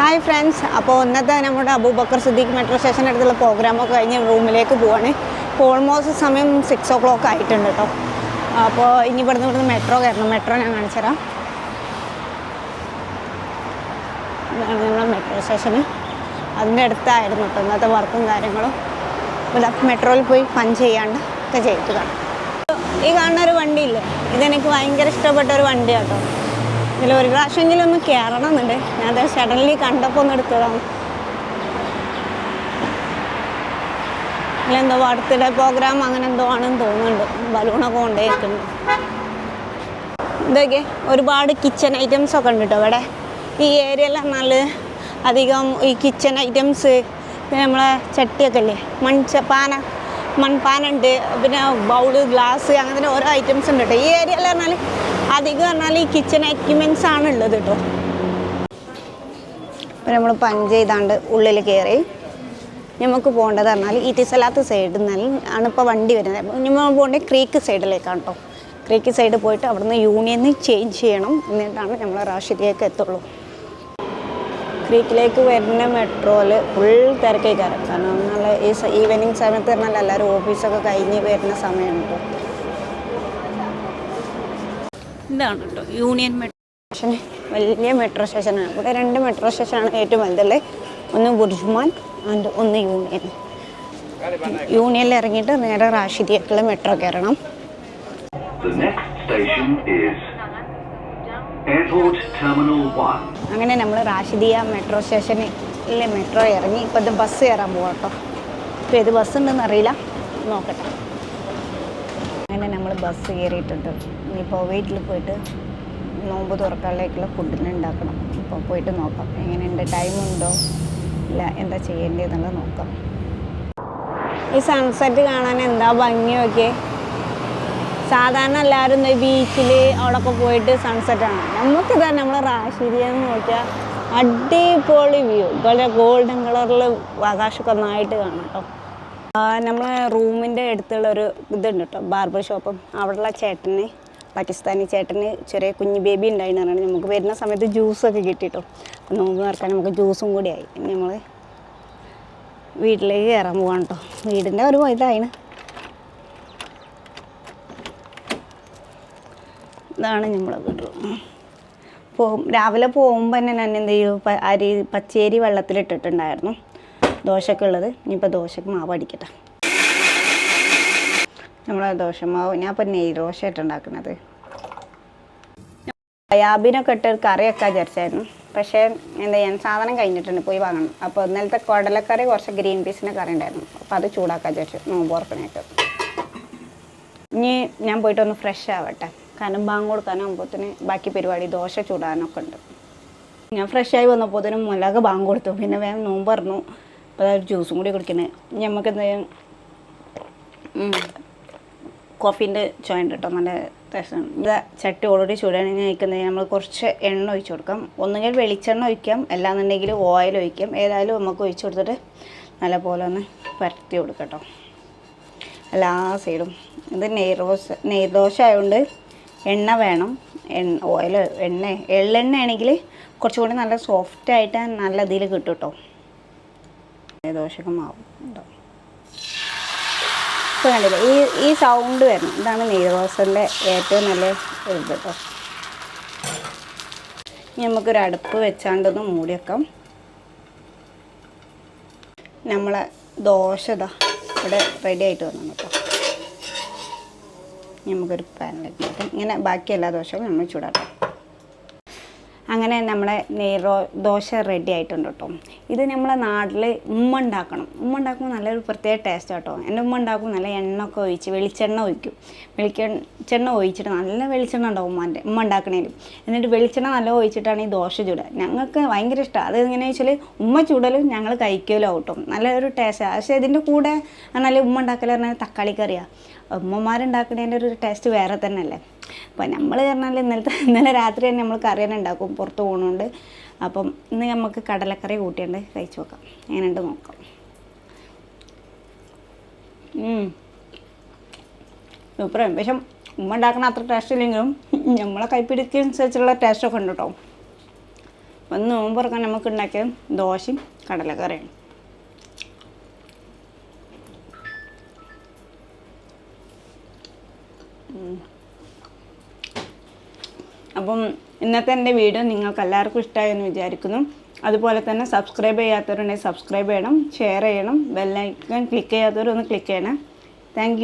Hi friends, അപ്പോൾ ഇന്നത്തെ നമ്മുടെ അബൂബക്കർ സിദ്ദീഖ് മെട്രോ സ്റ്റേഷൻ്റെ അടുത്തുള്ള പ്രോഗ്രാമൊക്കെ കഴിഞ്ഞ് റൂമിലേക്ക് പോവാണ്. ഇപ്പോൾ ഓൾമോസ്റ്റ് സമയം 6 o'clock ആയിട്ടുണ്ട് കേട്ടോ. അപ്പോൾ ഇനി ഇവിടുന്ന് മെട്രോ കയറണം. മെട്രോ ഞാൻ കാണിച്ചുതരാം. ഇതാണ് നമ്മുടെ മെട്രോ സ്റ്റേഷന്. അതിൻ്റെ അടുത്തായിരുന്നു കേട്ടോ ഇന്നത്തെ വർക്കും കാര്യങ്ങളും. അപ്പോൾ മെട്രോയിൽ പോയി പഞ്ച് ചെയ്യാണ്ട് ഒക്കെ ചെയ്തിട്ട് കാണാം. ഈ കാണുന്ന ഒരു വണ്ടിയില്ലേ, ഇതെനിക്ക് ഭയങ്കര ഇഷ്ടപ്പെട്ട ഒരു വണ്ടിയാണ് കേട്ടോ. ഇതിൽ ഒരു പ്രാവശ്യമെങ്കിലും ഒന്ന് കയറണമെന്നുണ്ട്. ഞാനത് സഡൻലി കണ്ടപ്പോൾ ഒന്ന് എടുത്തതാണ്. ഇതിലെന്തോ ബർത്ത്ഡേ പ്രോഗ്രാം അങ്ങനെ എന്തോ ആണെന്ന് തോന്നുന്നുണ്ട്. ബലൂണൊക്കെ കൊണ്ടുപോയിട്ടുണ്ട്. ഇതൊക്കെ ഒരുപാട് കിച്ചൺ ഐറ്റംസ് ഒക്കെ ഉണ്ട് കേട്ടോ ഇവിടെ. ഈ ഏരിയയിൽ നല്ല അധികം ഈ കിച്ചൺ ഐറ്റംസ്, പിന്നെ നമ്മളെ ചട്ടിയൊക്കെ ഇല്ലേ, മൺപാനുണ്ട്, പിന്നെ ബൗള്, ഗ്ലാസ്, അങ്ങനെ ഓരോ ഐറ്റംസ് ഉണ്ട് കേട്ടോ. ഈ ഏരിയയിൽ പറഞ്ഞാൽ അധികം പറഞ്ഞാൽ ഈ കിച്ചൺ എക്യുപ്മെൻറ്റ്സ് ആണ് ഉള്ളത് കേട്ടോ. അപ്പോൾ നമ്മൾ പഞ്ച് ചെയ്താണ്ട് ഉള്ളിൽ കയറി നമുക്ക് പോകേണ്ടത് പറഞ്ഞാൽ ഈറ്റിസലാത്ത് സൈഡിൽ നിന്നാൽ ആണ് ഇപ്പോൾ വണ്ടി വരുന്നത്. നമ്മൾ പോകേണ്ടത് ക്രീക്ക് സൈഡിലേക്കാണ് കേട്ടോ. ക്രീക്ക് സൈഡ് പോയിട്ട് അവിടെ നിന്ന് യൂണിയനിൽ ചേഞ്ച് ചെയ്യണം, എന്നിട്ടാണ് നമ്മൾ റാഷിദിലേക്ക് എത്തുള്ളൂ. ക്രീക്കിലേക്ക് വരുന്ന മെട്രോയിൽ ഫുൾ തിരക്കായി കയറാം. കാരണം നല്ല ഈവനിങ് സമയത്ത് പറഞ്ഞാൽ എല്ലാവരും ഓഫീസൊക്കെ കഴിഞ്ഞ് വരുന്ന സമയമാണ് കേട്ടോ. ഇതാണ് കേട്ടോ യൂണിയൻ മെട്രോ സ്റ്റേഷൻ. വലിയ മെട്രോ സ്റ്റേഷനാണ്. ഇവിടെ 2 മെട്രോ സ്റ്റേഷനാണ് ഏറ്റവും വലുതല്ലേ. ഒന്ന് ബുർജുമാൻ ആൻഡ് ഒന്ന് യൂണിയൻ. യൂണിയനിൽ ഇറങ്ങിയിട്ട് നേരെ റാഷിദിയക്കുള്ള മെട്രോ കയറണം. അങ്ങനെ നമ്മൾ റാഷിദിയ മെട്രോ സ്റ്റേഷനിലെ മെട്രോ ഇറങ്ങി. ഇപ്പോൾ ഇത് ബസ് കയറാൻ പോകാം കേട്ടോ. ഇപ്പോൾ ഏത് ബസ് ഉണ്ടെന്ന് അറിയില്ല, നോക്കട്ടെ. അങ്ങനെ നമ്മൾ ബസ് കയറിയിട്ടുണ്ട്. ഇനിയിപ്പോൾ വീട്ടിൽ പോയിട്ട് നോമ്പ് തുറക്കാനിലേക്കുള്ള ഫുഡിന് ഉണ്ടാക്കണം. ഇപ്പോൾ പോയിട്ട് നോക്കാം എങ്ങനെയുണ്ട്, ടൈമുണ്ടോ ഇല്ല, എന്താ ചെയ്യേണ്ടതെന്നുള്ളത് നോക്കാം. ഈ സൺസെറ്റ് കാണാൻ എന്താ ഭംഗിയൊക്കെ. സാധാരണ എല്ലാവരും ബീച്ചിൽ അവിടെയൊക്കെ പോയിട്ട് സൺസെറ്റാണ്. നമുക്കിതാ നമ്മൾ റാഷിദിയെന്ന് നോക്കിയാൽ അടിപൊളി വ്യൂ. വളരെ ഗോൾഡൻ കളറിൽ ആകാശമൊക്കെ നന്നായിട്ട് കാണാം കേട്ടോ. നമ്മളെ റൂമിൻ്റെ അടുത്തുള്ളൊരു ഇതുണ്ട് കേട്ടോ, ബാർബർ ഷോപ്പും. അവിടെയുള്ള ചേട്ടന്, പാകിസ്ഥാനി ചേട്ടന് ചെറിയ കുഞ്ഞ് ബേബി ഉണ്ടായിരുന്നു പറഞ്ഞാൽ നമുക്ക് വരുന്ന സമയത്ത് ജ്യൂസൊക്കെ കിട്ടിട്ടോ. നോമ്പ് നിറക്കാൻ നമുക്ക് ജ്യൂസും കൂടി ആയി. നമ്മൾ വീട്ടിലേക്ക് കയറാൻ പോകാൻ കേട്ടോ. വീടിൻ്റെ ഒരു ഇതായിന്. ഇതാണ് നമ്മളെ ബെഡ്റൂം. രാവിലെ പോകുമ്പോൾ തന്നെ ഞാൻ എന്ത് ചെയ്യും, പച്ചരി വെള്ളത്തിലിട്ടിട്ടുണ്ടായിരുന്നു ദോശയൊക്കെ ഉള്ളത്. ഇനിയിപ്പോൾ ദോശക്ക് മാവ് അടിക്കട്ടെ. നമ്മളെ ദോശമാവ് ഞാൻ ഇപ്പോൾ നെയ് ദോശയായിട്ട് ഉണ്ടാക്കുന്നത്. സയാബീനൊക്കെ ഇട്ട് കറിയൊക്കെ വിചാരിച്ചായിരുന്നു. പക്ഷേ എന്താ ചെയ്യാൻ, സാധനം കഴിഞ്ഞിട്ടുണ്ട്, പോയി വാങ്ങണം. അപ്പോൾ ഇന്നലത്തെ കടലക്കറി കുറച്ച് ഗ്രീൻ പീസിൻ്റെ കറി ഉണ്ടായിരുന്നു. അപ്പോൾ അത് ചൂടാക്കാൻ വിചാരിച്ചു നോമ്പ് തുറക്കാനായിട്ട്. ഇനി ഞാൻ പോയിട്ടൊന്ന് ഫ്രഷ് ആവട്ടെ. കാരണം ബാങ്ക് കൊടുക്കാനാകുമ്പോഴത്തേന് ബാക്കി പരിപാടി ദോശ ചൂടാനൊക്കെ ഉണ്ട്. ഞാൻ ഫ്രഷായി വന്നപ്പോഴത്തേനും മുലക ബാങ്ക് കൊടുത്തു. പിന്നെ വേഗം നോമ്പ് പറഞ്ഞു. അപ്പോൾ അതൊരു ജ്യൂസും കൂടി കുടിക്കണേ. നമുക്ക് എന്താ കോഫീൻ്റെ ചോയുണ്ട് കേട്ടോ, നല്ല ടേസ്റ്റാണ്. ഇത് ചട്ടി ഓൾറെഡി ചൂടാണെങ്കിൽ കഴിക്കുന്നത് നമ്മൾ കുറച്ച് എണ്ണ ഒഴിച്ച് കൊടുക്കാം. ഒന്നുകിൽ വെളിച്ചെണ്ണ ഒഴിക്കാം, അല്ലാന്നുണ്ടെങ്കിൽ ഓയിൽ ഒഴിക്കാം. ഏതായാലും നമുക്ക് ഒഴിച്ച് കൊടുത്തിട്ട് നല്ലപോലെ ഒന്ന് പരത്തി കൊടുക്കാം കേട്ടോ എല്ലാ സൈഡും. ഇത് നെയ്ദോശ ആയതുകൊണ്ട് എണ്ണ വേണം. ഓയിൽ, എള്ളെണ്ണ ആണെങ്കിൽ കുറച്ചുകൂടി നല്ല സോഫ്റ്റായിട്ട് നല്ല ഇതിൽ കിട്ടും കേട്ടോ. ദോശക്ക് മാവും ഉണ്ടോ ഇപ്പോൾ കണ്ടില്ലേ, ഈ സൗണ്ട് വരണം. ഇതാണ് നെയ്ദോശൻ്റെ ഏറ്റവും നല്ല ഇത് കേട്ടോ. ഇനി നമുക്കൊരു അടുപ്പ് വെച്ചാണ്ടൊന്ന് മൂടി വെക്കാം. നമ്മളെ ദോശ ഇതാ ഇവിടെ റെഡി ആയിട്ട് വന്നു കേട്ടോ. നമുക്കൊരു പാനിലേക്ക് ഇട്ട് ഇങ്ങനെ ബാക്കി എല്ലാ ദോശകളും നമ്മൾ ചൂടാക്കാം. അങ്ങനെ നമ്മളെ ദോശ റെഡി ആയിട്ടുണ്ട് കേട്ടോ. ഇത് നമ്മളെ നാട്ടിൽ ഉമ്മ ഉണ്ടാക്കണം. ഉമ്മ ഉണ്ടാക്കുമ്പോൾ നല്ലൊരു പ്രത്യേക ടേസ്റ്റ് കേട്ടോ. എൻ്റെ ഉമ്മ ഉണ്ടാക്കും, നല്ല എണ്ണ ഒക്കെ ഒഴിച്ച് വെളിച്ചെണ്ണ ഒഴിക്കും. വെളിച്ചെണ്ണ ഒഴിച്ചിട്ട് നല്ല വെളിച്ചെണ്ണ ഉണ്ടാവും ഉമ്മ ഉണ്ടാക്കണേലും. എന്നിട്ട് വെളിച്ചെണ്ണ നല്ല ഒഴിച്ചിട്ടാണ് ഈ ദോശ ചൂടുക. ഞങ്ങൾക്ക് ഭയങ്കര ഇഷ്ടമാണ്. അത് എങ്ങനെയാണെന്ന് വെച്ചാൽ ഉമ്മ ചൂടലും ഞങ്ങൾ കഴിക്കലും കേട്ടോ. നല്ലൊരു ടേസ്റ്റാണ്. പക്ഷേ ഇതിൻ്റെ കൂടെ നല്ല ഉമ്മ ഉണ്ടാക്കൽ പറഞ്ഞാൽ തക്കാളി കറിയാണ്. ഉമ്മമാരുണ്ടാക്കുന്നതിൻ്റെ ഒരു ടേസ്റ്റ് വേറെ തന്നെ അല്ലേ. അപ്പോൾ നമ്മൾ പറഞ്ഞാൽ ഇന്നലെ രാത്രി തന്നെ നമ്മൾ കറി തന്നെ ഉണ്ടാക്കും, പുറത്ത് പോകുന്നുണ്ട്. അപ്പം ഇന്ന് നമുക്ക് കടലക്കറി കൂട്ടിയുണ്ട് കഴിച്ച് നോക്കാം, എങ്ങനെയുണ്ട് നോക്കാം. സൂപ്പറാണ്. പക്ഷെ ഉമ്മ ഉണ്ടാക്കുന്ന അത്ര ടേസ്റ്റ് ഇല്ലെങ്കിലും നമ്മളെ കൈപ്പിടിക്കനുസരിച്ചുള്ള ടേസ്റ്റൊക്കെ ഉണ്ട് കേട്ടോ. ഒന്ന് നോമ്പ് തുറക്കാൻ നമുക്ക് ഉണ്ടാക്കിയ ദോശയും കടലക്കറിയാണ്. അപ്പം ഇന്നത്തെ എൻ്റെ വീഡിയോ നിങ്ങൾക്ക് എല്ലാവർക്കും ഇഷ്ടമായി എന്ന് വിചാരിക്കുന്നു. അതുപോലെ തന്നെ സബ്സ്ക്രൈബ് ചെയ്യാത്തവരുണ്ടെങ്കിൽ സബ്സ്ക്രൈബ് ചെയ്യണം, ഷെയർ ചെയ്യണം, ബെല്ലൈക്കൺ ക്ലിക്ക് ചെയ്യാത്തവരൊന്ന് ക്ലിക്ക് ചെയ്യണം. താങ്ക്